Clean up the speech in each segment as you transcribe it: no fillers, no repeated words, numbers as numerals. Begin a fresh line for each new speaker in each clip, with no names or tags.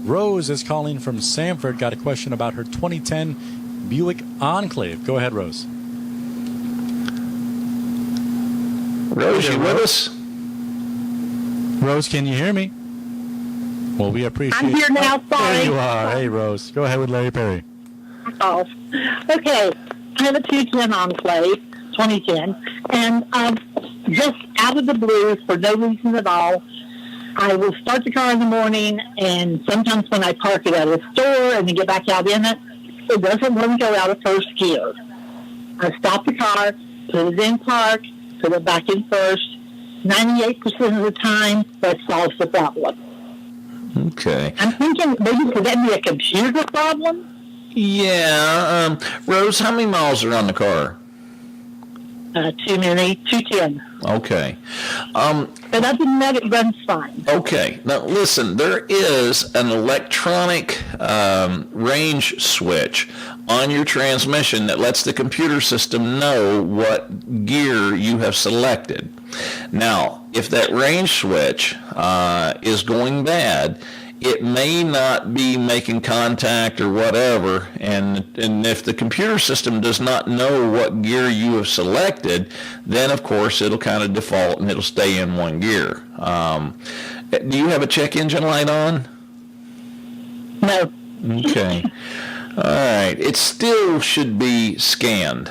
Rose is calling from Sanford. Got a question about her 2010 Buick Enclave. Go ahead, Rose.
Rose, you with us?
Rose, can you hear me? Well, we appreciate.
I'm here now. Sorry.
There you are. Hey, Rose. Go ahead with Larry Perry.
Oh, okay. I have a 210 Enclave, 2010, and just out of the blue, for no reason at all, I will start the car in the morning, and sometimes when I park it at a store and then get back out in it, it doesn't want to go out of first gear. I stop the car, put it in park, put it back in first. 98% of the time, that solves the problem.
Okay.
I'm thinking, maybe could that be a computer problem?
Yeah. Rose, how many miles are on the car?
Too many, 210.
Okay.
But other than that, it runs fine.
Okay. Now, listen, there is an electronic range switch on your transmission that lets the computer system know what gear you have selected. Now, if that range switch is going bad, it may not be making contact or whatever, and if the computer system does not know what gear you have selected, then of course it'll kind of default and it'll stay in one gear. Do you have a check engine light on?
No.
Okay. All right. It still should be scanned.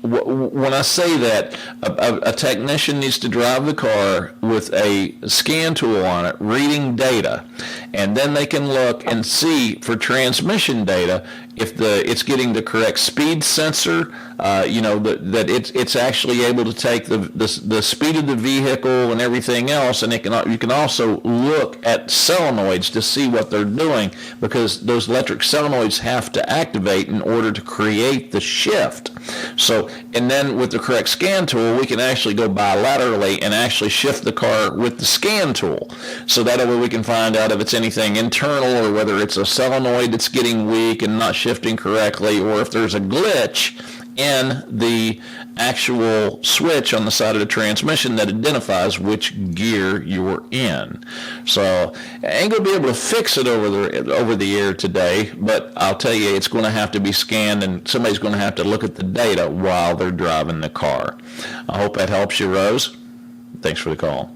When I say that, a technician needs to drive the car with a scan tool on it, reading data, and then they can look and see for transmission data if it's getting the correct speed sensor, that it's actually able to take the speed of the vehicle and everything else, and you can also look at solenoids to see what they're doing, because those electric solenoids have to activate in order to create the shift. So, and then with the correct scan tool, we can actually go bilaterally and actually shift the car with the scan tool. So that way we can find out if it's anything internal, or whether it's a solenoid that's getting weak and not shifting correctly, or if there's a glitch in the actual switch on the side of the transmission that identifies which gear you're in. So I ain't going to be able to fix it over the air today, but I'll tell you, it's going to have to be scanned, and somebody's going to have to look at the data while they're driving the car. I hope that helps you, Rose. Thanks for the call.